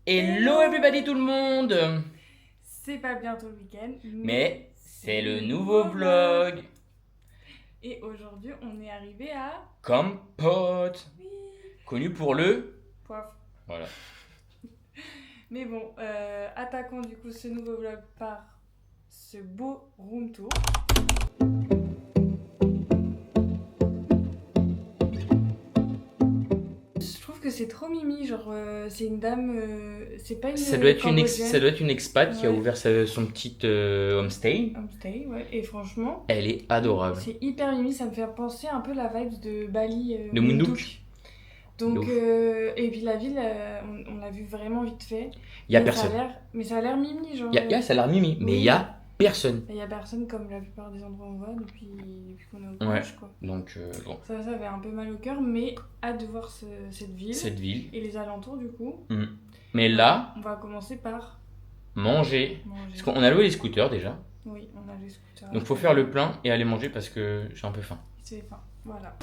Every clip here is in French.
Hello everybody tout le monde. C'est pas bientôt le week-end, Mais c'est le nouveau vlog. Et aujourd'hui, on est arrivé à... Compote. Oui, Connu pour le... poivre. Voilà. Mais bon, attaquons du coup ce nouveau vlog par ce beau room tour. Je trouve que c'est trop mimi, genre c'est une dame, c'est pas une Ça doit être Cambodgienne. une expat qui a Ouais. ouvert son petit homestay. Homestay, ouais. Et franchement, Elle est adorable. c'est hyper mimi, ça me fait penser un peu la vibe de Bali, De Munduk. De Donc, ouf. et puis la ville, on l'a vu vraiment vite fait. Il y a Mais personne. mais ça a l'air mimi, genre. Ça a l'air mimi, mais il Oui. y a personne. Il y a personne comme la plupart des endroits où on va depuis qu'on est au Ouais. collège, quoi. Donc bon, Ça avait un peu mal au cœur, mais hâte de voir cette ville cette ville. et les alentours du coup. Mais là, On va commencer par manger. manger. Parce qu'on a loué les scooters déjà. Oui, on a les scooters. Donc faut faire le plein et aller manger parce que j'ai un peu faim. C'est faim, voilà.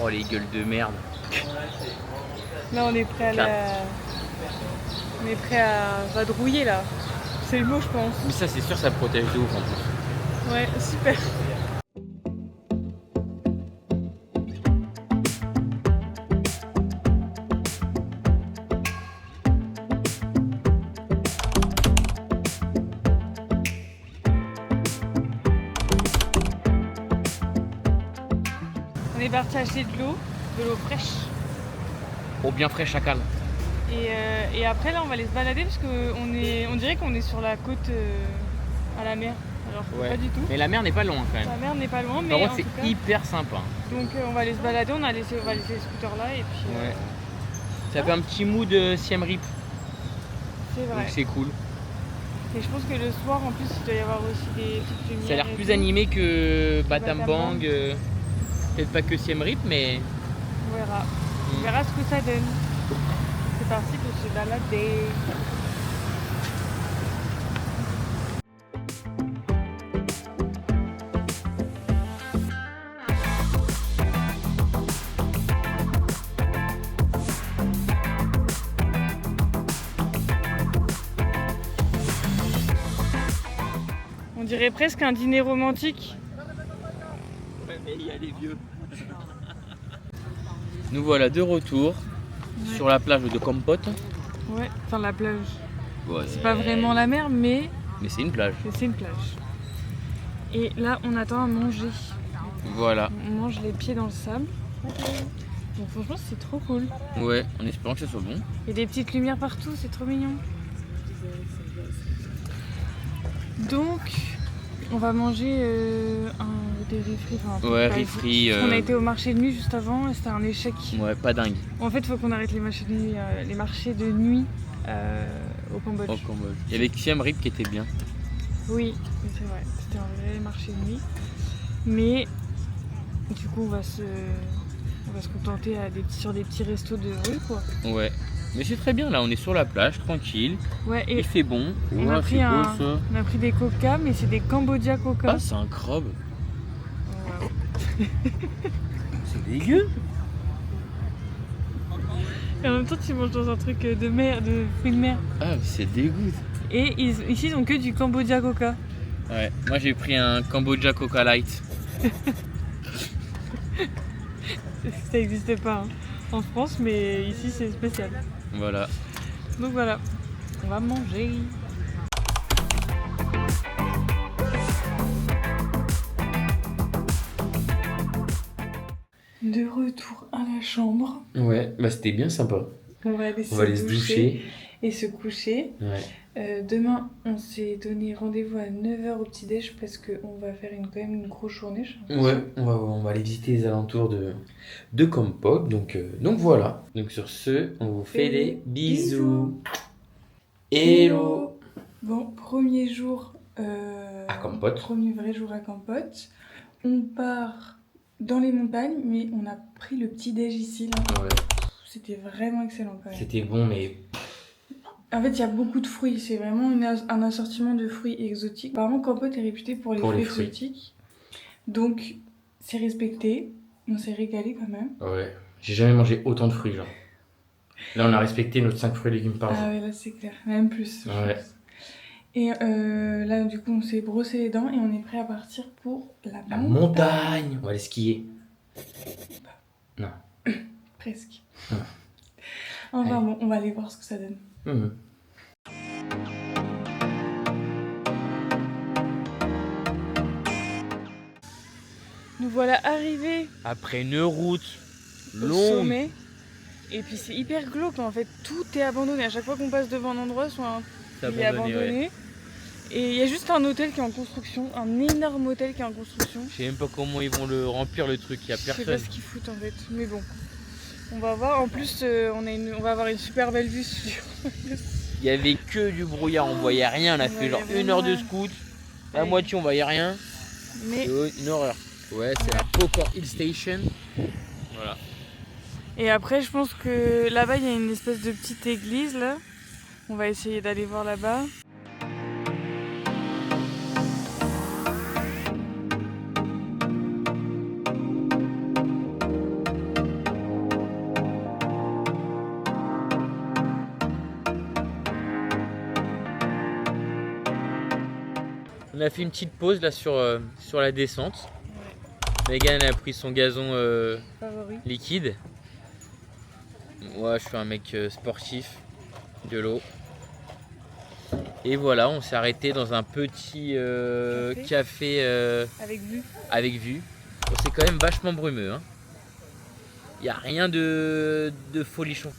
Oh les gueules de merde. Là, on est prêt On est prêt à vadrouiller là. C'est le mot, je pense. Mais ça c'est sûr ça protège de ouf en plus. Ouais, super. On est parti acheter de l'eau fraîche. Oh bien frais chacal. Et après là on va aller se balader parce on dirait qu'on est sur la côte à la mer. Alors que pas du tout. Mais la mer n'est pas loin quand même. La mer n'est pas loin, mais Par en contre tout cas. c'est hyper sympa. Donc on va aller se balader, on va laisser les scooters là et puis. Ouais. Ça fait un petit mood Siem Reap. C'est vrai. Donc c'est cool. Et je pense que le soir en plus il doit y avoir aussi des petites lumières. Ça a l'air et plus tout. animé que Battambang. Battambang. Peut-être pas que Siem Reap mais. On verra. On verra ce que ça donne. C'est parti pour se balader. On dirait presque un dîner romantique. Ouais mais il y a les vieux. Nous voilà de retour sur la plage de Compote. Ouais, enfin la plage. Ouais, C'est pas vraiment la mer, mais c'est une plage. c'est une plage. Et là, on attend à manger. Voilà. On mange les pieds dans le sable. Donc franchement, c'est trop cool. Ouais, en espérant que ça soit bon. Il y a des petites lumières partout, c'est trop mignon. Donc, on va manger des riz-frits. Enfin, Ouais, pas riz-frits, parce qu'on a été au marché de nuit juste avant et c'était un échec. Ouais, pas dingue. En fait, il faut qu'on arrête les marchés de nuit au Cambodge. Au Cambodge. Il y avait Siem Reap qui était bien. Oui, c'est vrai. C'était un vrai marché de nuit. Mais du coup, on va se contenter sur des petits restos de rue, quoi. Ouais. Mais c'est très bien là, on est sur la plage, tranquille. Ouais, et Il fait bon. on Ouais, a pris c'est beau, ça. on a pris des coca, mais c'est des Cambodia coca. Ah, c'est un crabe. Ouais. C'est dégueu. Et en même temps, tu manges dans un truc de mer, de fruits de mer. Ah, mais c'est dégoût. Et ici, ils ont que du Cambodia coca. Ouais, moi j'ai pris un Cambodia Coca Light. Ça n'existe pas hein, en France, mais ici, c'est spécial. Voilà. Donc voilà, on va manger. De retour à la chambre. Ouais, bah c'était bien sympa. On va aller se doucher. et se coucher. Ouais. Demain, on s'est donné rendez-vous à 9h au petit-déj parce qu'on va faire quand même une grosse journée. Ouais, on va aller visiter les alentours de Kampot. Donc voilà. Donc sur ce, on vous fait des bisous. Hello. Bon, premier jour À Kampot. Premier vrai jour à Kampot. On part dans les montagnes, mais on a pris le petit-déj ici. Là. Ouais. C'était vraiment excellent quand même. C'était bon, mais... En fait, il y a beaucoup de fruits. C'est vraiment un assortiment de fruits exotiques. Apparemment, Kampot est réputé pour les fruits exotiques. Donc, c'est respecté. On s'est régalé quand même. Ouais. J'ai jamais mangé autant de fruits, genre. Là, on a respecté notre 5 fruits et légumes par jour. Ah ouais, là c'est clair, même plus. je Ouais. pense. Et là du coup on s'est brossé les dents et on est prêt à partir pour La montagne. On va aller skier. Presque. Ah. Enfin Allez. bon, on va aller voir ce que ça donne. Mhm. Nous voilà arrivés Après une route au sommet. Et puis c'est hyper glauque en fait, tout est abandonné. À chaque fois qu'on passe devant un endroit, soit il est abandonné. Ouais. Et il y a juste un hôtel qui est en construction, un énorme hôtel qui est en construction. Je sais même pas comment ils vont le remplir le truc, il y a Je sais pas personne. ce qu'ils foutent en fait, mais bon. On va voir, en plus on va avoir une super belle vue sur... Il y avait que du brouillard, on voyait rien, on a fait genre une heure de scout. À Ouais. moitié on voyait rien. Mais... C'est une horreur. Ouais, c'est la Popor Hill Station. Voilà. Et après je pense que là-bas il y a une espèce de petite église là. On va essayer d'aller voir là-bas. On a fait une petite pause là sur la descente. Megan a pris son gazon Favori. liquide. Moi je suis un mec sportif, de l'eau. Et voilà, on s'est arrêté dans un petit café Avec vue. Bon, c'est quand même vachement brumeux. Hein. Il n'y a rien de folichon.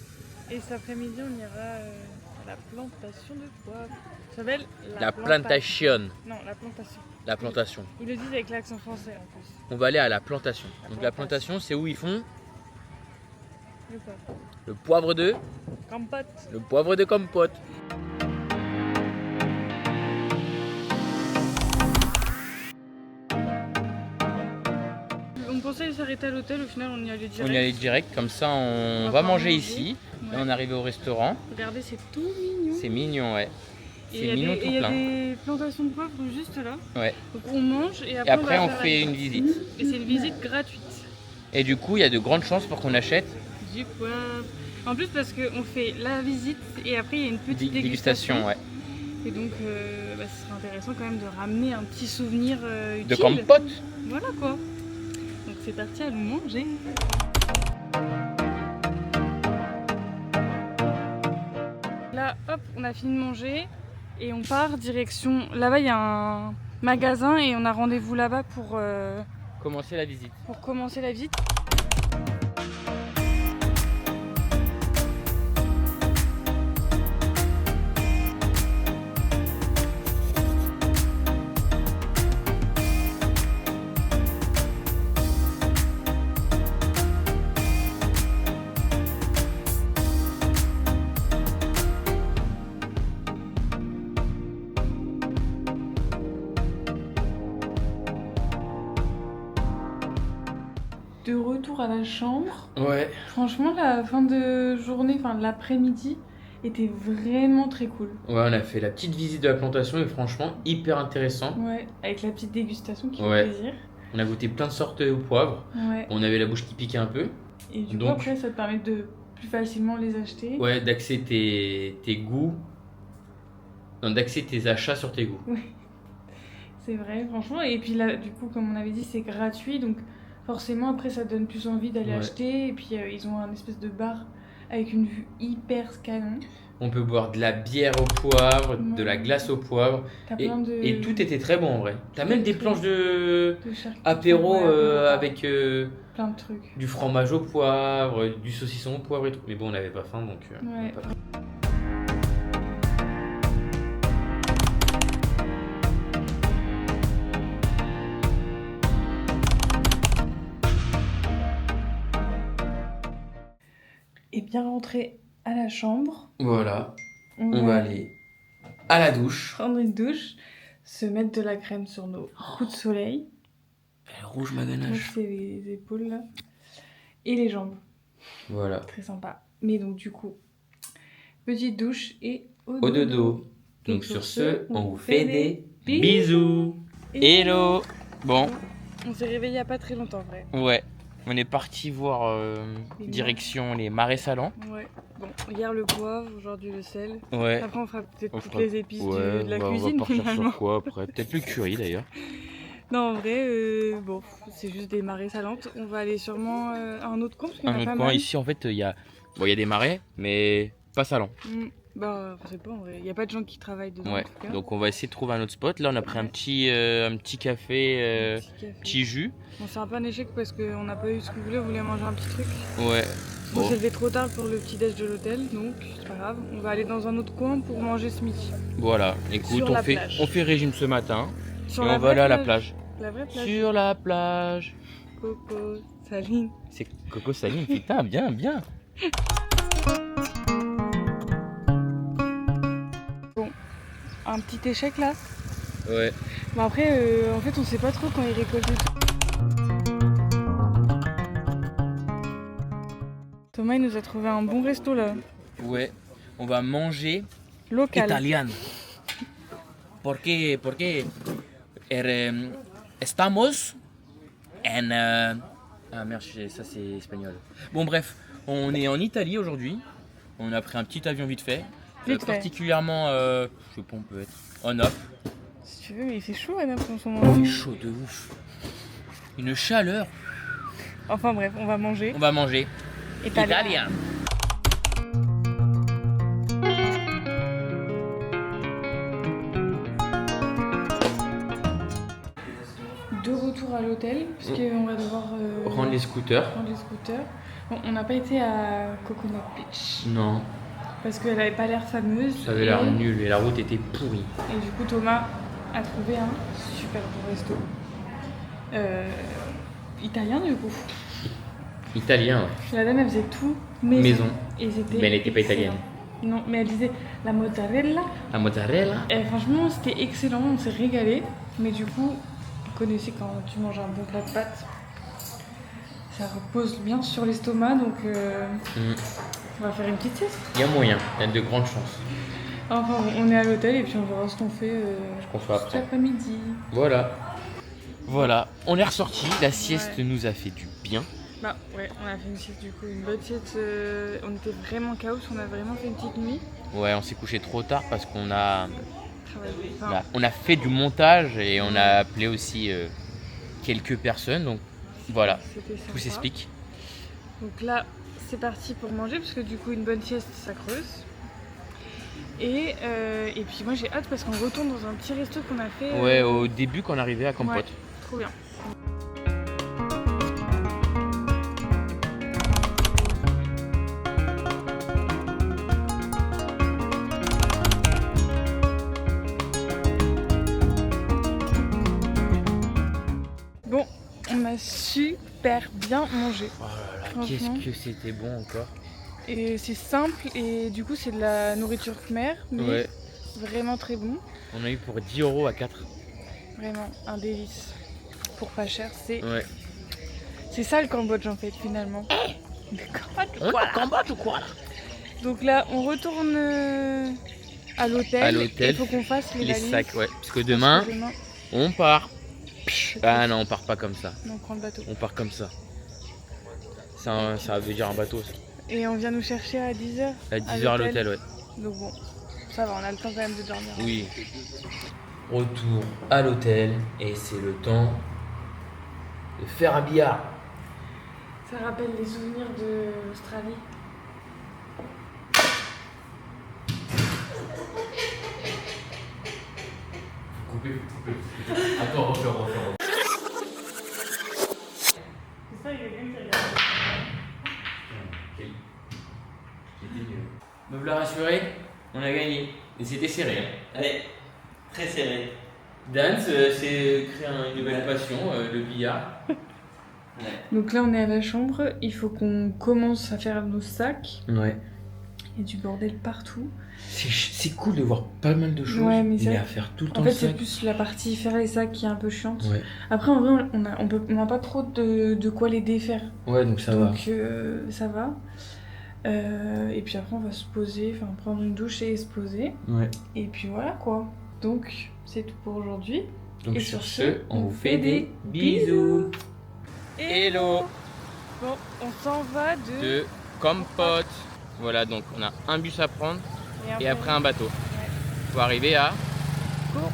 Et cet après-midi on ira à la plantation de poivre. Ça s'appelle La plantation. Non, la plantation. La plantation. Ils le disent avec l'accent français en plus. On va aller à la plantation. Donc la plantation, c'est où ils font Le poivre. le poivre de Compote. le poivre de compote. On pensait s'arrêter à l'hôtel, au final on y allait direct. On y allait direct, comme ça on va manger ici. Ouais. Et on est arrivé au restaurant. Regardez, c'est tout mignon. C'est mignon, ouais. Et C'est mignon tout il y a plein. des plantations de poivre juste là. Ouais. Donc on mange et Et après, après on va faire fait la une visite. Et c'est une visite gratuite. Et du coup, il y a de grandes chances pour qu'on achète Du poivre. En plus parce qu'on fait la visite et après il y a une petite dégustation, ouais. Et donc ce serait intéressant quand même de ramener un petit souvenir utile. De compote. Voilà quoi. Donc c'est parti à nous manger. Là hop, on a fini de manger et on part direction. Là-bas il y a un magasin et on a rendez-vous là-bas pour Commencer la visite. commencer la visite. De retour à la chambre, Ouais. franchement la fin de journée, enfin l'après-midi était vraiment très cool. Ouais, on a fait la petite visite de la plantation et franchement hyper intéressant. Ouais, avec la petite dégustation qui Ouais. fait plaisir. On a goûté plein de sortes au poivre. Ouais. On avait la bouche qui piquait un peu. Et du coup Donc- après ça te permet de plus facilement les acheter. Ouais, d'axer tes goûts. Non, d'axer tes achats sur tes goûts. C'est vrai, franchement. Et puis là, du coup, comme on avait dit, c'est gratuit. Donc forcément, après, ça donne plus envie d'aller Ouais. acheter. Et puis ils ont un espèce de bar avec une vue hyper canon. On peut boire de la bière au poivre, de la Ouais. glace au poivre. T'as Et, plein de... et tout était très bon en vrai. T'as même des planches de de charcuterie. apéro Ouais, apéro, avec plein de trucs. du fromage au poivre, du saucisson au poivre et tout. Mais bon, on n'avait pas faim donc. On Ouais. n'a pas pris. Et bien rentré à la chambre, Voilà, on va aller à la douche. prendre une douche, se mettre de la crème sur nos coups de soleil. Elle est rouge ma Donc ganache. c'est les épaules là. Et les jambes. Voilà. Très sympa. Mais donc du coup, petite douche et Au dodo. Donc sur ce, on vous fait des bisous. Et Hello. Bon, on s'est réveillé il y a pas très longtemps, vrai. ouais. On est parti voir Les direction les marais salants. Ouais. Bon, Hier le poivre, aujourd'hui le sel. Ouais. Après on fera peut-être On toutes fera- les épices Ouais, de la on va cuisine partir finalement. sur quoi après? Peut-être le curry d'ailleurs. Non en vrai, bon, c'est juste des marais salantes. On va aller sûrement à un autre coin parce qu'il y en Un a autre pas coin, mal. ici en fait, il y a des marais, mais pas salants. Bah je sais pas en vrai, il n'y a pas de gens qui travaillent dedans Ouais, en tout cas. donc on va essayer de trouver un autre spot. Là, on a pris un Ouais. petit café, Un petit café. petit jus. Bon c'est un peu un échec parce qu'on n'a pas eu ce qu'on voulait, on voulait manger un petit truc. Ouais. On Bon, s'est levé trop tard pour le petit déj de l'hôtel, donc c'est pas grave. On va aller dans un autre coin pour manger ce midi. voilà. Écoute, Sur la plage. on fait régime ce matin Sur et la on va vraie aller à la plage. La vraie plage. Sur la plage. Coco, Saline. C'est Coco Saline, putain, bien, bien. Un petit échec là. Ouais. Mais après, en fait, on sait pas trop quand ils récoltent tout. Thomas, il nous a trouvé un bon resto là. Ouais. On va manger Local. italien. Porque estamos en ah merde, ça c'est espagnol. Bon bref, on est en Italie aujourd'hui. On a pris un petit avion vite fait. Vite fait. Particulièrement, je sais pas, on peut être en Naples. Si tu veux, mais il fait chaud à Naples en ce moment. Il fait chaud de ouf. Une chaleur. Enfin bref, on va manger. On va manger italien. De retour à l'hôtel, parce qu'on va devoir Rendre les scooters. prendre les scooters. Bon, on n'a pas été à Coconut Beach, Non, parce qu'elle avait pas l'air fameuse. ça avait l'air nul et la route était pourrie. Et du coup, Thomas a trouvé un super bon resto. Italien du coup. Italien, ouais. La dame elle faisait tout maison. Maison. Et c'était Mais elle était pas excellent. italienne. Non, mais elle disait la mozzarella. La mozzarella. Et franchement, c'était excellent, on s'est régalé. Mais du coup, vous connaissez quand tu manges un bon plat de pâtes, ça repose bien sur l'estomac, donc on va faire une petite sieste. Il y a moyen, il y a de grandes chances. Enfin, bon, on est à l'hôtel et puis on verra ce qu'on fait Qu'on fait cet après. après-midi. Voilà. Voilà, on est ressorti, la sieste Ouais. nous a fait du bien. Bah ouais, on a fait une sieste du coup, une bonne sieste. On était vraiment chaos, on a vraiment fait une petite nuit. Ouais, on s'est couché trop tard parce qu'on a, Travaillé. Enfin, on a fait du montage et on a appelé aussi quelques personnes. Donc voilà, c'était sympa. tout s'explique. Donc là, c'est parti pour manger parce que du coup, une bonne sieste, ça creuse. Et puis moi, j'ai hâte parce qu'on retourne dans un petit resto qu'on a fait. Ouais, au début quand on arrivait à Campote. Ouais, trop bien. Bon, on a super bien mangé. Oh là là, Franchement. qu'est-ce que c'était bon encore. Et c'est simple et du coup, c'est de la nourriture khmer, mais Ouais, vraiment très bon. on a eu pour 10 € à 4. Vraiment un délice. Pour pas cher, Ouais. c'est ça le Cambodge en fait finalement. Le Cambodge, On est voilà. au Cambodge ou quoi là? Donc là, on retourne à l'hôtel. À l'hôtel. Il faut qu'on fasse les Les valises. sacs, ouais. Parce que Parce demain, que demain, on part. Ah non, on part pas comme ça. on prend le bateau. On part comme ça. Ça veut dire un bateau ça. Et on vient nous chercher à 10h. À 10h à l'hôtel, ouais. Donc bon, ça va, on a le temps quand même de dormir. Oui. Retour à l'hôtel et c'est le temps de faire un billard. Ça rappelle les souvenirs de l'Australie. Coupez. Attends, refaire. C'est ça, il y a quelqu'un qui regarde. J'étais nul. Me voilà rassuré, on a gagné. Et c'était serré. Hein. Ouais, très serré. Dan s'est créé une nouvelle passion, le billard. Ouais. Donc là, on est à la chambre. Il faut qu'on commence à faire nos sacs. Ouais. Il y a du bordel partout. C'est cool de voir pas mal de choses, Ouais, mais à faire tout le temps En fait, le c'est sac. plus la partie faire les sacs qui est un peu chiante. Ouais. Après, en vrai, on a pas trop de quoi les défaire. Ouais, donc ça va. Donc, ça va. Et puis après, on va se poser, enfin prendre une douche et se poser. Ouais. Et puis voilà quoi. Donc, c'est tout pour aujourd'hui. Donc Et sur sur ce, ce, on vous fait des bisous. Hello Bon, on s'en va de Campote. Voilà, donc on a un bus à prendre et après un un bateau. Pour arriver à Coron.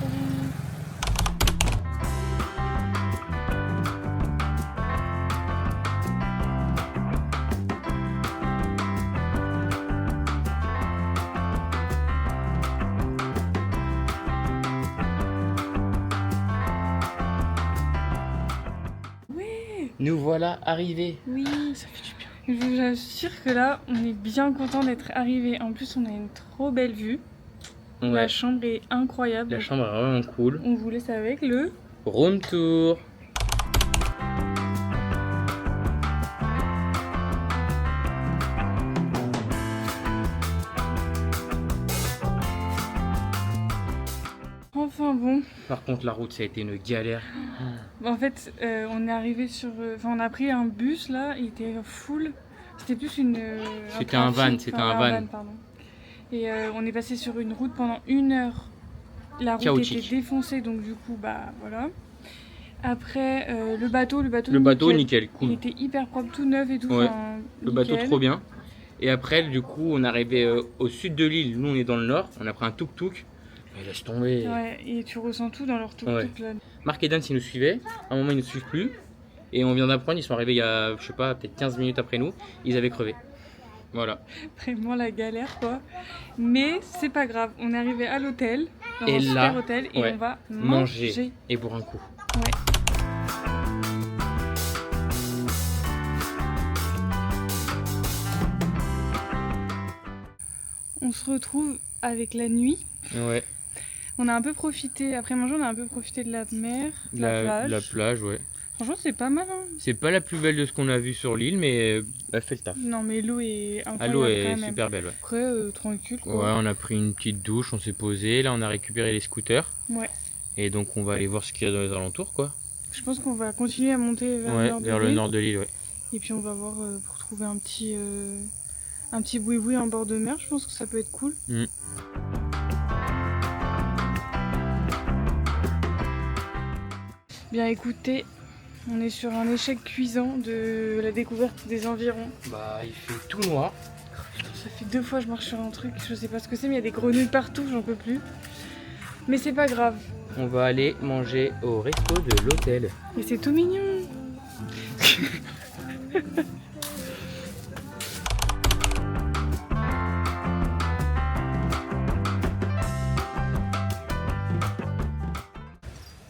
Nous voilà arrivés. Oui, ça fait du bien. Je vous assure que là, on est bien content d'être arrivés. En plus, on a une trop belle vue. Ouais. La chambre est incroyable. La chambre est vraiment cool. On vous laisse avec le Room tour. Enfin bon. Par contre, la route, ça a été une galère. En fait, on est arrivé sur. Enfin, on a pris un bus là, il était full. C'était plus une. C'était un van, trafic, c'était enfin, un van. pardon. Et on est passé sur une route pendant 1 heure. La route Chaotique. était défoncée, donc du coup, bah voilà. Après, le bateau, nickel, Il cool. était hyper propre, tout neuf et tout. Ouais. Enfin, Le bateau, nickel. trop bien. Et après, du coup, on est arrivé au sud de l'île. Nous, on est dans le nord. On a pris un tuk-tuk. Mais laisse tomber. Ouais, et tu ressens tout dans leur tuk-tuk Ouais. là. Marc et Dan, ils nous suivaient. À un moment, ils ne nous suivent plus. Et on vient d'apprendre, ils sont arrivés il y a, je sais pas, peut-être 15 minutes après nous. Ils avaient crevé. Voilà. Vraiment la galère quoi. Mais c'est pas grave, on est arrivé à l'hôtel, dans Et un là, super hôtel, et ouais, on va manger. manger. Et boire un coup. Ouais. On se retrouve avec la nuit. Ouais. On a un peu profité, après manger, on a un peu profité de la mer, de la plage. La plage, ouais. Franchement, c'est pas mal. Hein. C'est pas la plus belle de ce qu'on a vu sur l'île, mais elle fait le taf. Non, mais l'eau est incroyable. L'eau quand est même. super belle, ouais. Après, tranquille quoi. Ouais, on a pris une petite douche, on s'est posé. Là, on a récupéré les scooters. Ouais. Et donc, on va aller voir ce qu'il y a dans les alentours, quoi. Je pense qu'on va continuer à monter vers, Ouais, le, nord de vers le l'île. nord de l'île, ouais. Et puis on va voir pour trouver un petit boui-boui en bord de mer. Je pense que ça peut être cool. Mm. Bien écoutez, on est sur un échec cuisant de la découverte des environs. Bah, il fait tout noir. Putain, ça fait 2 fois que je marche sur un truc, je sais pas ce que c'est, mais il y a des grenouilles partout, j'en peux plus. Mais c'est pas grave. On va aller manger au resto de l'hôtel. Et c'est tout mignon.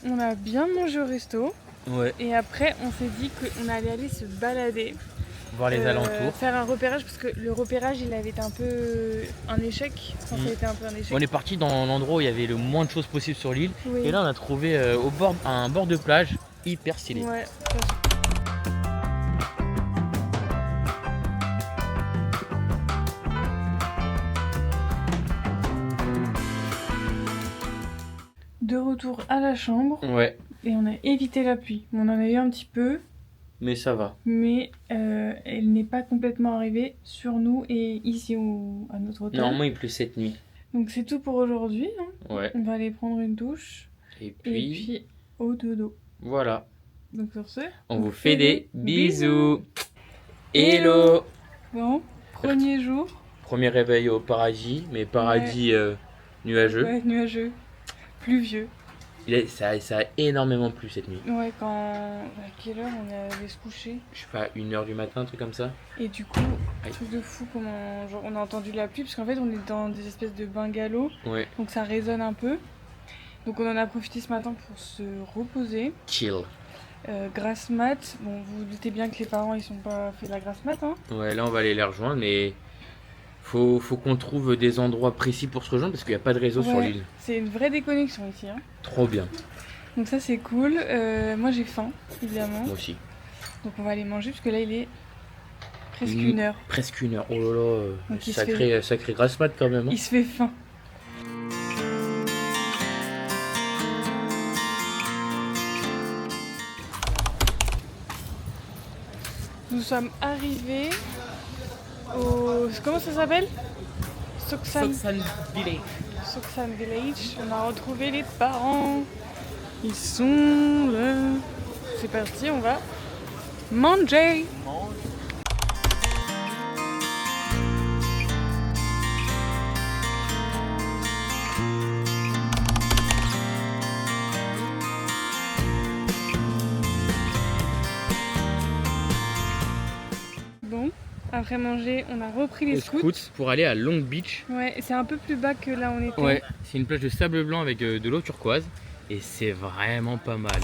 On a bien mangé au resto. Ouais. Et après, on s'est dit qu'on allait aller se balader. Voir les alentours. Faire un repérage, parce que le repérage, il avait été un peu un échec. Enfin, ça a été un peu un échec. On est parti dans l'endroit où il y avait le moins de choses possible sur l'île. Oui. Et là, on a trouvé un bord de plage hyper stylé. Ouais. De retour à la chambre, Ouais, et on a évité la pluie. On en a eu un petit peu, mais ça va. mais elle n'est pas complètement arrivée sur nous et ici à notre hôtel. Normalement, il pleut cette nuit. Donc c'est tout pour aujourd'hui. Hein. Ouais. On va aller prendre une douche Et et puis, puis au dodo. voilà. Donc sur ce, On vous fait des bisous. Hello. Bon, premier jour. Premier réveil au paradis, mais paradis nuageux. Ouais, nuageux. Pluvieux. Ça a énormément plu cette nuit. Ouais, à quelle heure on allait se coucher? Je sais pas, 1h du matin, un truc comme ça. Et du coup, truc de fou, genre, on a entendu la pluie, parce qu'en fait on est dans des espèces de bungalows, Ouais. donc ça résonne un peu. Donc on en a profité ce matin pour se reposer. Chill. Grasse mat, bon vous vous doutez bien que les parents ils sont pas fait de la grasse mat hein. Ouais, là on va aller les rejoindre, mais faut qu'on trouve des endroits précis pour se rejoindre parce qu'il n'y a pas de réseau sur Ouais, l'île. c'est une vraie déconnexion ici hein. Trop bien. Donc ça c'est cool. Moi j'ai faim évidemment. Moi aussi. Donc on va aller manger parce que là il est presque Mmh. 1h. Presque 1h. Oh là là, Donc, il se sacré grasse mat quand même. Hein. Il se fait faim. Nous sommes arrivés au... Comment ça s'appelle? Soksan Village. Soksan Village. On a retrouvé les parents. Ils sont là. C'est parti, on va manger. Après manger, on a repris les scouts. Pour aller à Long Beach. Ouais, c'est un peu plus bas que là où on était. Ouais, c'est une plage de sable blanc avec de l'eau turquoise et c'est vraiment pas mal.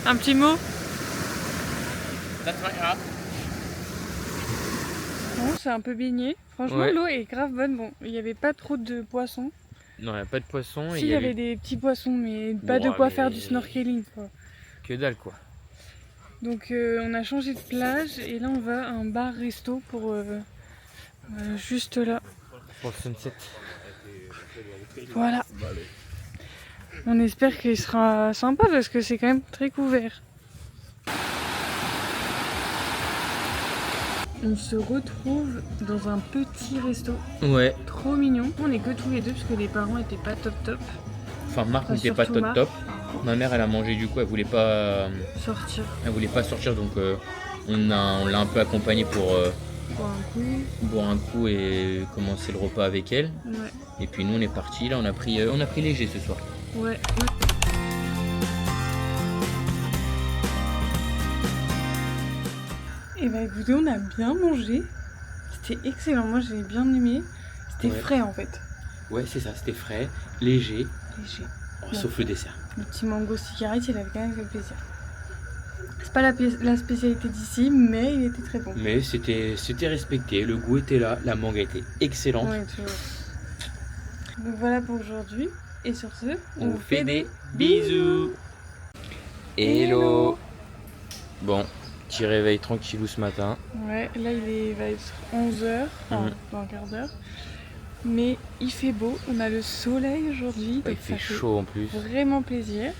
Un petit mot? Bon, c'est un peu baigné. Franchement, Ouais. l'eau est grave bonne. Bon, il n'y avait pas trop de poissons. Non, il n'y a pas de poisson. Si, il y avait des petits poissons, mais pas de Bon, quoi mais- faire du snorkeling, quoi. Que dalle quoi. Donc, on a changé de plage et là, on va à un bar-resto pour juste là. Pour le sunset. Voilà. On espère qu'il sera sympa parce que c'est quand même très couvert. On se retrouve dans un petit resto. Ouais. Trop mignon. On est que tous les deux parce que les parents étaient pas top. Enfin, Marc Enfin, n'était pas surtout Marc. top. Ma mère, elle a mangé du coup, elle voulait pas sortir, donc on l'a un peu accompagnée pour Pour un coup. boire un coup et commencer le repas avec elle. Ouais. Et puis nous, on est parti. Là, on a pris léger ce soir. Ouais. Et bah écoutez, on a bien mangé. C'était excellent. Moi, j'ai bien aimé. C'était Ouais. frais en fait. Ouais, c'est ça, c'était frais, léger, Léger. sauf le dessert. Le petit mango cigarette, il avait quand même fait plaisir. C'est pas la spécialité d'ici, mais il était très bon. Mais c'était respecté, le goût était là, la mangue était excellente. Ouais, tu vois. Donc voilà pour aujourd'hui. Et sur ce, On vous fait des bisous. Hello. Bon, petit réveil tranquillou ce matin. Ouais, là il va être 11h, enfin dans un quart d'heure. Mais il fait beau, on a le soleil aujourd'hui. Il donc fait ça chaud en plus. Vraiment plaisir.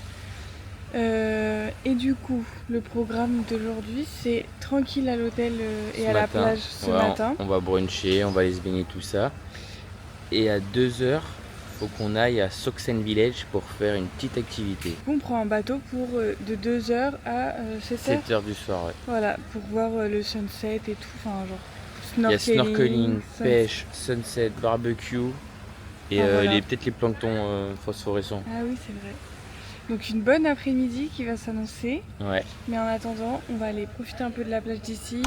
Et du coup, le programme d'aujourd'hui, c'est tranquille à l'hôtel et Ce à la matin, plage ce ouais, matin. On va bruncher, on va aller se baigner tout ça. Et à 2h, faut qu'on aille à Soxen Village pour faire une petite activité. On prend un bateau pour de 2h à 7h. 7h du soir, ouais. Voilà, pour voir le sunset et tout. Enfin, genre Il y a snorkeling, sunset. pêche, sunset, barbecue et voilà. peut-être les planctons phosphorescents. Ah oui, c'est vrai. Donc une bonne après-midi qui va s'annoncer. Ouais. Mais en attendant, on va aller profiter un peu de la plage d'ici.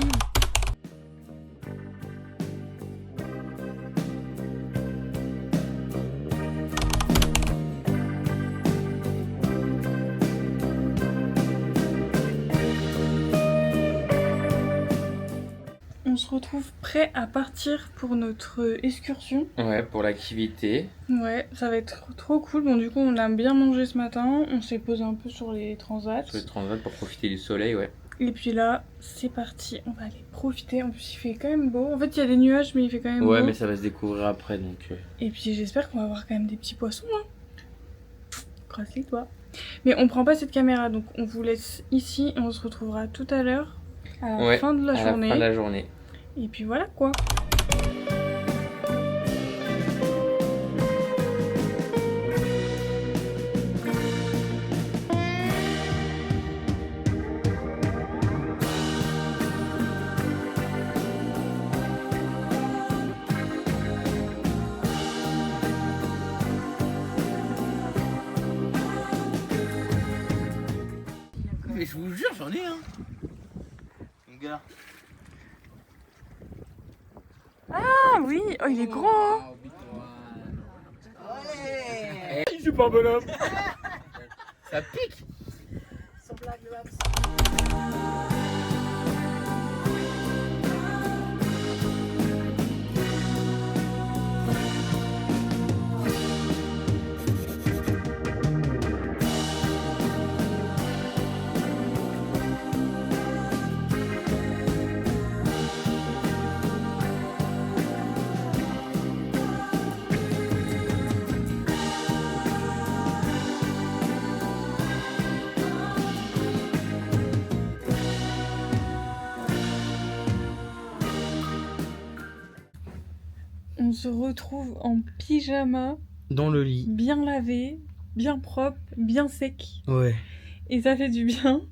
On se retrouve prêt à partir pour notre excursion. Ouais, pour l'activité. Ouais, ça va être trop cool. Bon, du coup, on a bien mangé ce matin. On s'est posé un peu sur les transats. Sur les transats pour profiter du soleil, ouais. Et puis là, c'est parti. On va aller profiter. En plus, il fait quand même beau. En fait, il y a des nuages, mais il fait quand même beau. Ouais, mais ça va se découvrir après, donc... Et puis, j'espère qu'on va avoir quand même des petits poissons. Hein. Croise les doigts. Mais on prend pas cette caméra, donc on vous laisse ici. Et on se retrouvera tout à l'heure, à la fin de la journée. À la fin de la journée. Et puis voilà quoi. Mais je vous jure, j'en ai un. Mon gars. Ah oui, oh, il est grand. Hein. Je suis pas un bonhomme. Ça pique. On se retrouve en pyjama, Dans le lit. bien lavé, bien propre, bien sec. Ouais. Et ça fait du bien.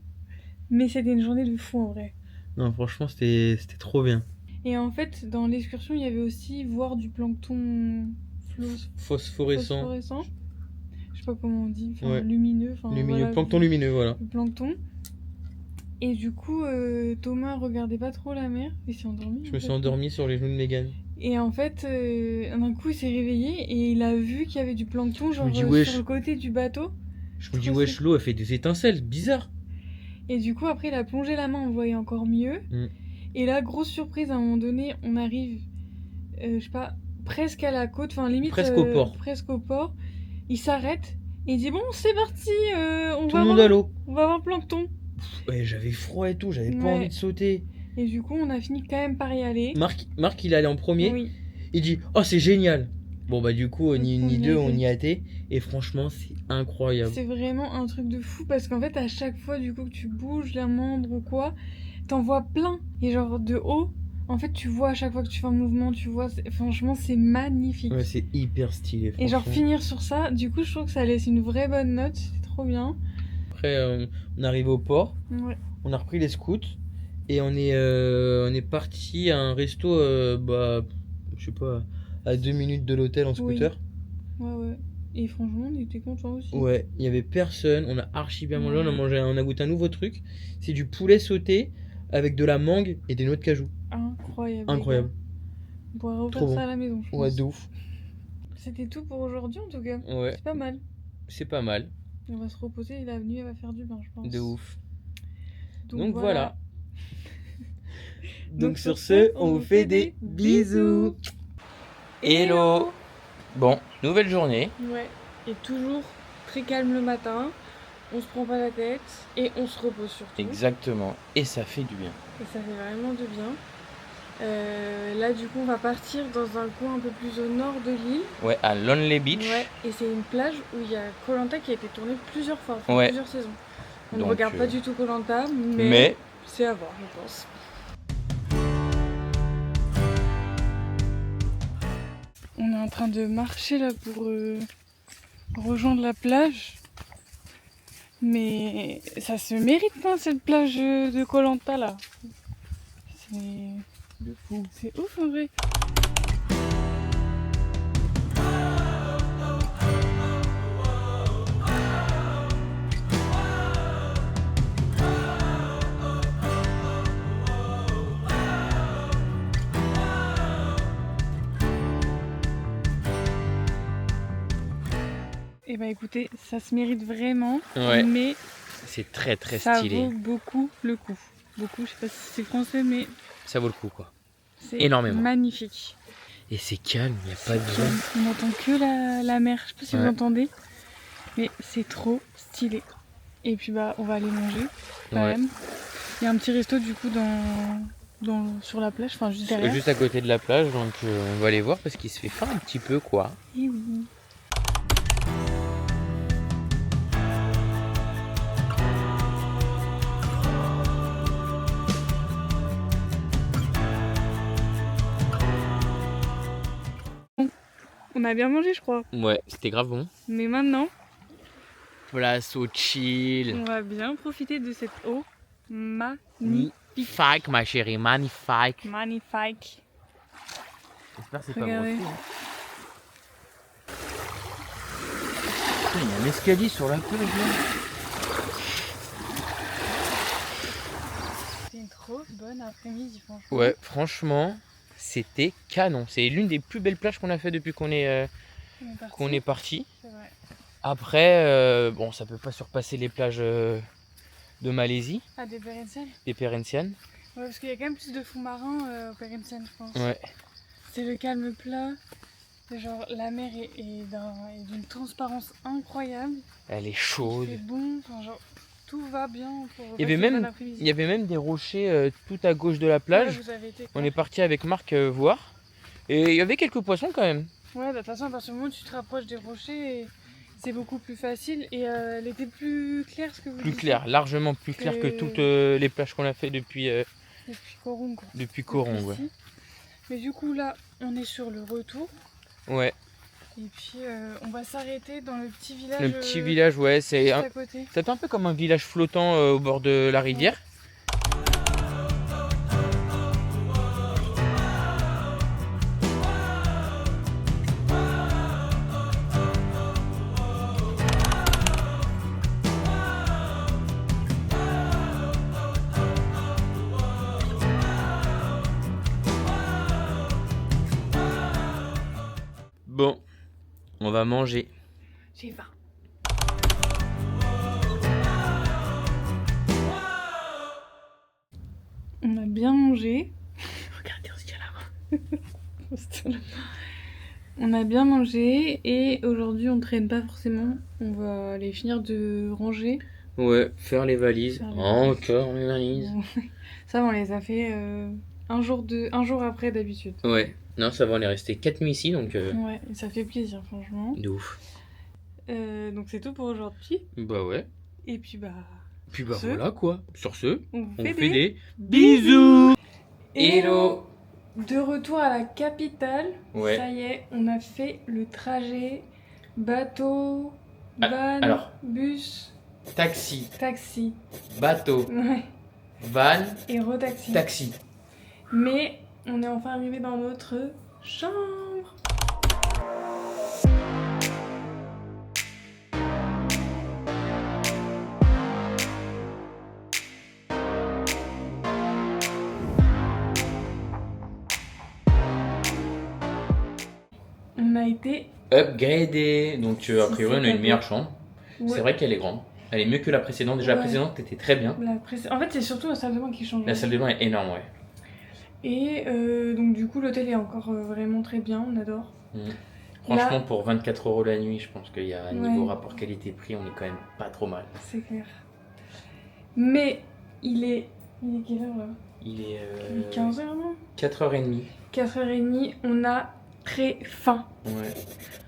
Mais c'était une journée de fou en vrai. Non, franchement, c'était trop bien. Et en fait, dans l'excursion, il y avait aussi voir du plancton Phosphorescent. Je sais pas comment on dit, Ouais. lumineux. Lumineux, voilà, plancton lumineux, voilà. le plancton. Et du coup, Thomas regardait pas trop la mer, il s'est endormi. Je me suis endormi sur les genoux de Mégane. Et en fait, d'un coup, il s'est réveillé et il a vu qu'il y avait du plancton, genre dis, wesh. sur le côté du bateau. Je me dis, wesh, l'eau, elle fait des étincelles, bizarre. Et du coup, après, il a plongé la main, on voyait encore mieux. Et là, grosse surprise, à un moment donné, on arrive, je sais pas, presque à la côte, enfin limite Presque au port. Presque au port. Il s'arrête et il dit bon, c'est parti, Tout le monde à l'eau. on va voir plancton. Ouais, j'avais froid et tout, j'avais pas envie de sauter. Et du coup, on a fini quand même par y aller. Marc il est allé en premier. Oui. Il dit oh, c'est génial. Bon, bah, du coup, ni deux, on y a été. Et franchement, c'est incroyable. C'est vraiment un truc de fou parce qu'en fait, à chaque fois, du coup, que tu bouges la membre ou quoi, t'en vois plein. Et genre de haut, en fait, tu vois à chaque fois que tu fais un mouvement, tu vois. Franchement, c'est magnifique. Ouais, c'est hyper stylé. Et genre finir sur ça, du coup, je trouve que ça laisse une vraie bonne note. C'est trop bien. Après, on est arrivé au port. Ouais. On a repris les scouts. Et on est parti à un resto, je sais pas, à 2 minutes de l'hôtel en scooter. Oui. Ouais. Et franchement, on était contents aussi. Ouais, il y avait personne. On a archi bien mangé. On a goûté un nouveau truc. C'est du poulet sauté avec de la mangue et des noix de cajou. Incroyable. On pourrait refaire ça à la maison, je pense. Ouais, de ouf. C'était tout pour aujourd'hui en tout cas. Ouais. C'est pas mal. C'est pas mal. On va se reposer et la nuit elle va faire du bain, je pense. De ouf. Donc voilà. Donc sur ce, on vous fait des bisous. Hello. Bon, nouvelle journée. Ouais. Et toujours très calme le matin. On se prend pas la tête et on se repose surtout. Exactement. Et ça fait du bien. Et ça fait vraiment du bien. Là du coup on va partir dans un coin un peu plus au nord de l'île. Ouais, à Lonely Beach. Ouais, et c'est une plage où il y a Koh-Lanta qui a été tourné plusieurs fois, plusieurs saisons. On ne regarde pas du tout Koh-Lanta, mais c'est à voir, je pense. On est en train de marcher là pour rejoindre la plage. Mais ça se mérite pas cette plage de Koh-Lanta là. C'est de fou. C'est ouf en vrai. Et bah écoutez, ça se mérite vraiment, mais c'est très stylé. Ça vaut beaucoup le coup. Beaucoup, je sais pas si c'est français, mais ça vaut le coup quoi. C'est énormément. Magnifique. Et c'est calme, il n'y a pas de vent. On n'entend que la mer, je sais pas si vous entendez, mais c'est trop stylé. Et puis bah on va aller manger quand même. Il y a un petit resto du coup sur la plage, enfin juste derrière. Juste à côté de la plage, donc on va aller voir parce qu'il se fait faim un petit peu quoi. Et oui. On a bien mangé je crois. Ouais, c'était grave bon. Mais maintenant, place au chill. On va bien profiter de cette eau magnifique, ma chérie, magnifique. Magnifique. J'espère que c'est pas grossi. Il y a un escalier sur la plage là. C'était une trop bonne après-midi franchement. Ouais, franchement, c'était canon. C'est l'une des plus belles plages qu'on a fait depuis qu'on est parti. C'est vrai. Après, bon, ça peut pas surpasser les plages de Malaisie. Ah, des Perhentianes. Des Perhentianes. Ouais, parce qu'il y a quand même plus de fonds marins aux Perhentianes, je pense. Ouais. C'est le calme plat. Genre, la mer est d'une transparence incroyable. Elle est chaude. C'est bon, enfin, genre, tout va bien. Il y avait même des rochers tout à gauche de la plage. Ouais, on est parti avec Marc voir. Et il y avait quelques poissons quand même. Ouais, de toute façon, à partir du moment où tu te rapproches des rochers, c'est beaucoup plus facile. Et elle était plus claire, ce que vous dites. Plus claire, largement plus claire que toutes les plages qu'on a fait depuis Coron, quoi. Depuis Coron, ouais. Mais du coup, là, on est sur le retour. Ouais. Et puis, on va s'arrêter dans le petit village. Le petit village, ouais, c'est un peu comme un village flottant au bord de la rivière. Bon, on va manger. J'ai faim. On a bien mangé. Regardez, on se tient là. On a bien mangé et aujourd'hui on traîne pas forcément. On va aller finir de ranger. Ouais, faire les valises. Faire les Encore les valises. Ça on les a fait un jour après d'habitude. Ouais, non, ça va, on est resté 4 nuits ici, donc... Ouais, et ça fait plaisir franchement. De ouf. Donc c'est tout pour aujourd'hui. Bah ouais. Et puis bah... Puis bah Ce. voilà quoi. Sur ce, On vous on fait fait des... des bisous. Et Hello. de retour à la capitale, Ouais. ça y est, on a fait le trajet bateau, Ah, van, alors. bus, Taxi, taxi. bateau, Ouais, van, et retaxi. taxi. Mais on est enfin arrivé dans notre chambre. On a été... Upgradé. Donc a priori on a une meilleure chambre. Ouais, C'est vrai qu'elle est grande. Elle est mieux que la précédente. Déjà la Ouais. précédente était très bien. En fait, c'est surtout la salle de bain qui change. La salle de bain est énorme, ouais. Et donc du coup, l'hôtel est encore vraiment très bien, on adore. Franchement, pour 24 € la nuit, je pense qu'il y a un niveau Ouais. rapport qualité-prix, on est quand même pas trop mal. C'est clair. Mais il est quelle heure là Il est Il est 15h non 4h30. 4h30, on a très faim. Ouais.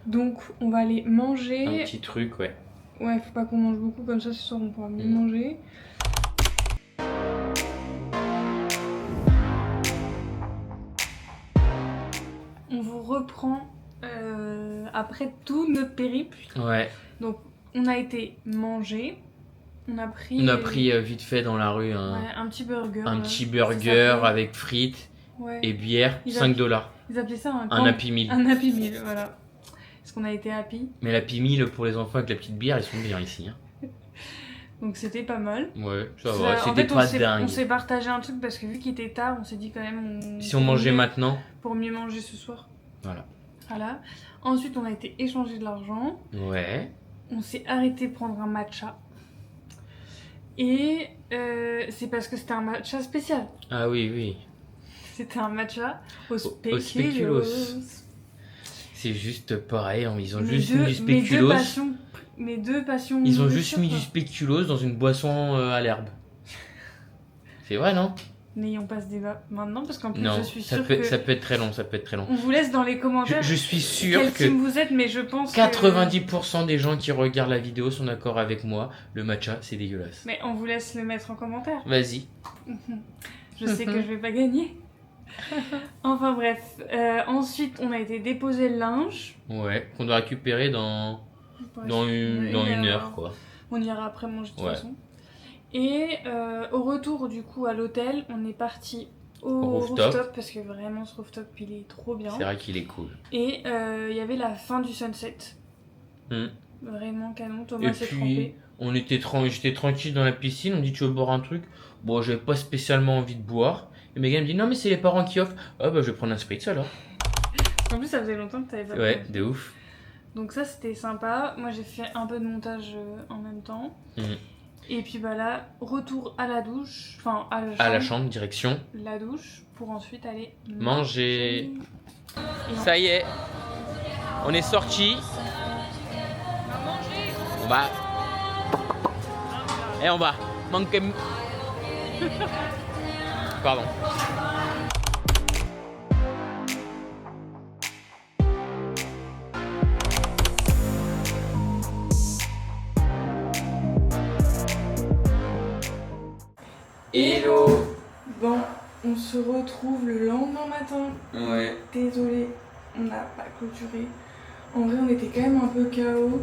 Donc on va aller manger. Un petit truc, ouais. Ouais, faut pas qu'on mange beaucoup, comme ça ce soir on pourra mieux Mm. manger. On vous reprend après tout notre périple. Ouais. Donc on a été manger. On a pris, Vite fait dans la rue ouais, un petit burger. un là. petit Ça burger s'appelait- avec frites Ouais. et bière, Ils 5 $. Ils appelaient ça un Un Happy Meal. Un Happy Meal, voilà. Parce qu'on a été happy. Mais l'Happy Meal pour les enfants avec la petite bière, ils sont bien ici. Hein. Donc c'était pas mal. Ouais, ça Ça- va, en c'était fait, pas on dingue. s'est partagé un truc parce que vu qu'il était tard, on s'est dit quand même. Si on mangeait maintenant, Pour mieux manger ce soir. voilà. Voilà. Ensuite, on a été échanger de l'argent. Ouais. On s'est arrêté prendre un matcha. Et c'est parce que c'était un matcha spécial. Ah oui, oui. C'était un matcha au Au spéculoos. spéculoos. C'est juste pareil, hein, ils ont juste mis du Mes deux spéculoos. passions. Mes deux passions. Ils ont de juste sûr, mis quoi. du spéculoos dans une boisson à l'herbe. C'est vrai, non? N'ayons pas ce débat maintenant parce qu'en plus Non, je suis ça sûre peut, que ça peut être très long, ça peut être très long. on vous laisse dans les commentaires Je suis sûr quel que team vous êtes, mais je pense 90% des gens qui regardent la vidéo sont d'accord avec moi. Le matcha, c'est dégueulasse. Mais on vous laisse le mettre en commentaire. Vas-y. Je sais que je vais pas gagner. Enfin bref. Ensuite, on a été déposer le linge. Ouais, qu'on doit récupérer dans Ouais, une heure, quoi. On ira après manger de toute Ouais. façon. Et au retour du coup à l'hôtel, on est parti au rooftop parce que vraiment ce rooftop il est trop bien. C'est vrai qu'il est cool. Et il y avait la fin du sunset. Hmm. Vraiment canon. Et Thomas s'est puis, trempé. j'étais tranquille dans la piscine, on me dit tu veux boire un truc? Bon, j'avais pas spécialement envie de boire. Et Megan me dit non mais c'est les parents qui offrent. Ah bah je vais prendre un spritz alors. En plus, ça faisait longtemps que t'avais pas Ouais, pris. de ouf. Donc ça c'était sympa. Moi j'ai fait un peu de montage en même temps. Mhm. Et puis bah là, retour à la douche, enfin à la chambre, À la chambre, direction. la douche, pour ensuite aller Manger. Et Ça y est, on est sorti. On va. Et on va. Manquer. Pardon. Hello. Bon, on se retrouve le lendemain matin. Ouais. Désolée, on n'a pas clôturé. En vrai, on était quand même un peu KO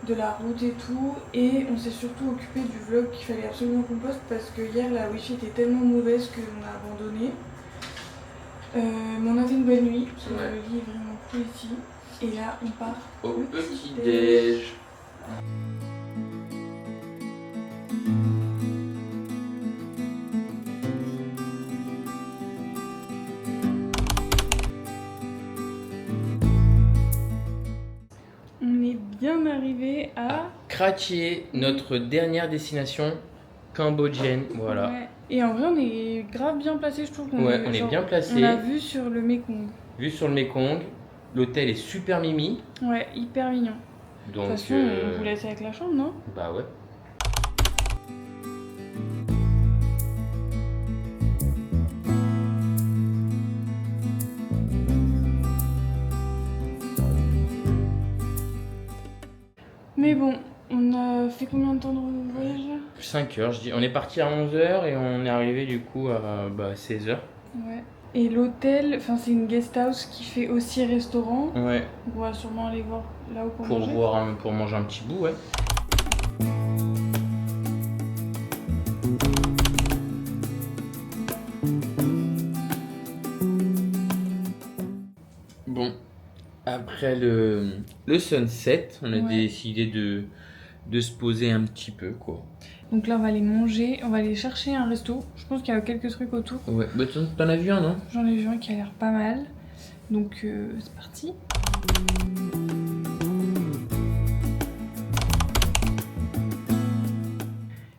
de la route et tout. Et on s'est surtout occupé du vlog qu'il fallait absolument qu'on poste parce que hier la wifi était tellement mauvaise qu'on a abandonné. Mais on a fait une bonne nuit parce que Ouais. le lit est vraiment cool ici. Et là, on part Au petit déj. bien arrivé à... Kratie, notre dernière destination cambodgienne. Voilà. Ouais. Et en vrai, on est grave bien placé, je trouve. Ouais, on est bien placé. On l'a vu sur le Mekong. Vue sur le Mekong. L'hôtel est super mimi. Ouais, hyper mignon. Donc, De toute façon, on vous laisse avec la chambre, non? Bah ouais. Mais bon, on a fait combien de temps de voyage là? 5 heures, je dis. On est parti à 11h et on est arrivé du coup à 16h. Ouais. Et l'hôtel, enfin c'est une guest house qui fait aussi restaurant. Ouais. On va sûrement aller voir là-haut pour Pour manger. pour manger un petit bout, ouais. Bon, après le sunset, on a Ouais. décidé de se poser un petit peu, quoi. Donc là on va aller manger, on va aller chercher un resto. Je pense qu'il y a quelques trucs autour. Ouais, bah t'en as vu un, non? J'en ai vu un qui a l'air pas mal. Donc c'est parti.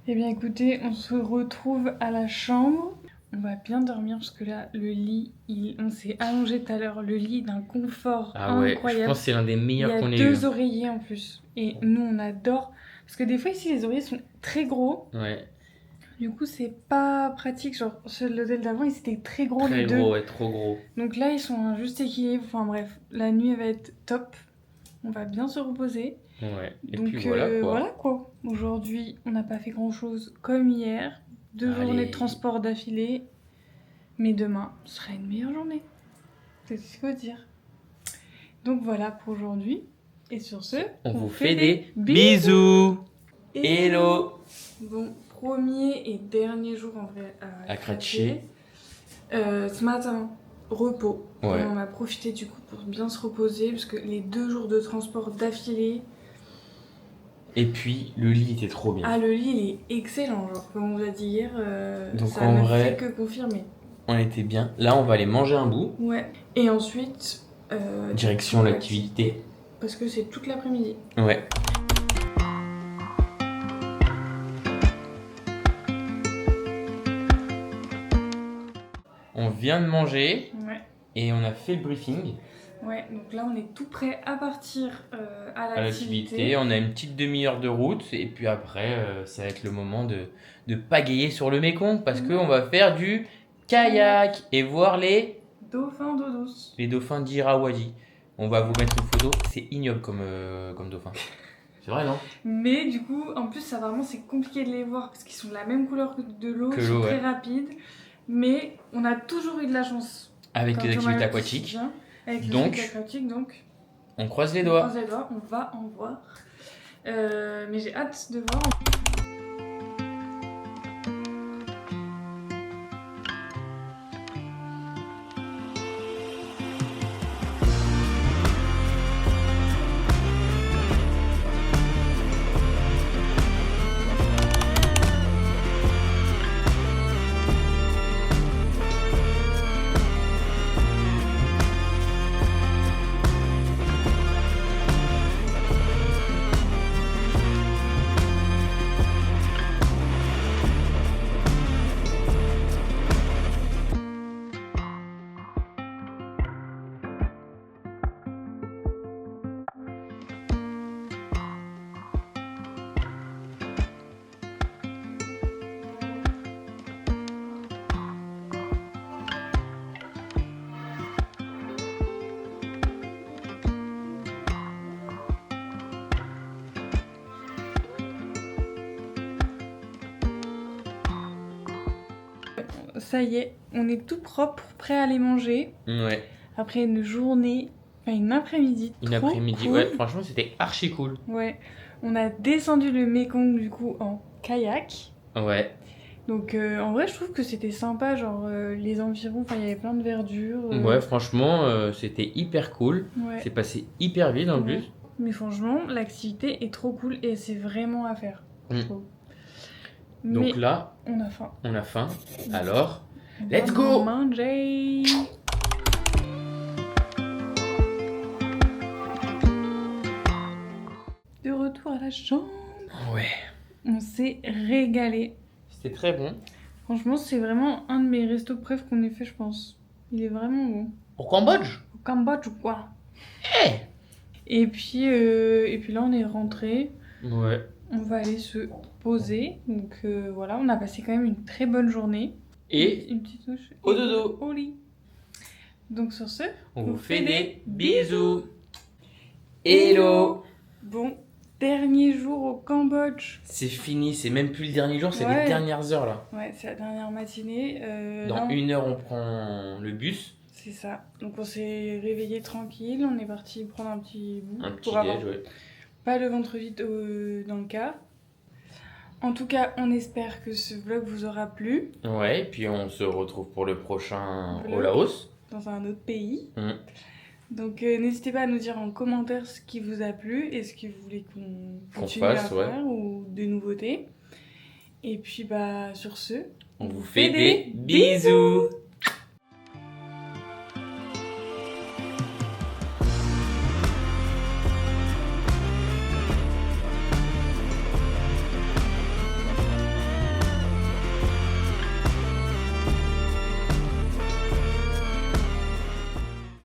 Eh bien écoutez, on se retrouve à la chambre. On va bien dormir parce que là, le lit, on s'est allongé tout à l'heure. Le lit d'un confort Ah ouais, je incroyable. pense que c'est l'un des meilleurs qu'on Il ait y a eu. 2 oreillers en plus. Et nous, on adore. Parce que des fois, ici, les oreillers sont très gros. Ouais, Du coup, c'est pas pratique. Genre, ceux de l'hôtel d'avant, ils étaient très gros très les deux. gros, ouais, trop gros. Donc là, ils sont un juste équilibre. Enfin bref, la nuit, elle va être top. On va bien se reposer. Ouais, et Donc puis voilà, quoi. voilà quoi. Aujourd'hui, on n'a pas fait grand chose comme hier. 2 Allez. journées de transport d'affilée. Mais demain sera une meilleure journée. C'est ce qu'il faut dire. Donc voilà pour aujourd'hui. Et sur ce, On vous fait des bisous. Hello. Bon, premier et dernier jour en vrai À Kratie. Ce matin, repos. Ouais. Et on a profité du coup pour bien se reposer parce que les 2 jours de transport d'affilée. Et puis, le lit était trop bien. Ah, le lit il est excellent, genre comme on vous a dit hier, Donc, ça en ne vrai- fait que confirmer. On était bien. Là, on va aller manger un bout. Ouais. Et ensuite. Direction l'activité. Parce que c'est toute l'après-midi. Ouais. On vient de manger Ouais. et on a fait le briefing Ouais, donc là on est tout prêt à partir à à l'activité. On a une petite demi-heure de route et puis après, ça va être le moment de pagayer sur le Mékong parce qu'on va faire du kayak et voir les Dauphin d'eau douce. dauphins d'Irrawaddy. On va vous mettre une photo. C'est ignoble comme dauphin. C'est vrai, non? Mais du coup, en plus, ça vraiment c'est compliqué de les voir parce qu'ils sont de la même couleur que de l'eau, Que ils sont l'eau, très ouais. rapides. Mais on a toujours eu de la chance. Avec quand les on activités a aquatiques. bien, avec les Donc, activités aquatiques, donc on croise les on doigts. croise les doigts, on va en voir. Mais j'ai hâte de voir. Ça y est, on est tout propre, prêt à aller manger. Ouais. Après une journée, enfin une après-midi. Une trop après-midi. cool. Ouais, franchement, c'était archi cool. Ouais, on a descendu le Mekong du coup en kayak. Ouais. Donc en vrai, je trouve que c'était sympa, genre les environs, enfin il y avait plein de verdure. Ouais, franchement, c'était hyper cool. Ouais. C'est passé hyper vite en Ouais. plus. Mais franchement, l'activité est trop cool et c'est vraiment à faire, je Mm. trouve. Donc Mais là, on a faim. on a faim. Alors, On let's va go! manger. à la chambre. Ouais. On s'est régalé. C'était très bon. Franchement, c'est vraiment un de mes restos préf qu'on ait fait, je pense. Il est vraiment bon. Au Cambodge? Au Cambodge ou quoi. Eh! Et puis là, on est rentré. Ouais. On va aller se poser. Donc voilà, on a passé quand même une très bonne journée. Et une petite touche. au dodo. Au lit. Donc sur ce, on vous fait des bisous. Hello! Bon, dernier jour au Cambodge. C'est fini, c'est même plus le dernier jour, c'est Ouais. les dernières heures là. Ouais, c'est la dernière matinée. Dans là, 1 heure, on prend le bus. c'est ça. Donc on s'est réveillé tranquille, on est parti prendre un petit bout. Un petit pour avoir déj, ouais. pas le ventre vide dans le car. En tout cas, on espère que ce vlog vous aura plu. Ouais, et puis on se retrouve pour le prochain Vlog. au Laos. Dans un autre pays. Mm. Donc n'hésitez pas à nous dire en commentaire ce qui vous a plu et ce que vous voulez qu'on continue fasse, à faire ou des nouveautés. Et puis bah sur ce, On vous fait des bisous.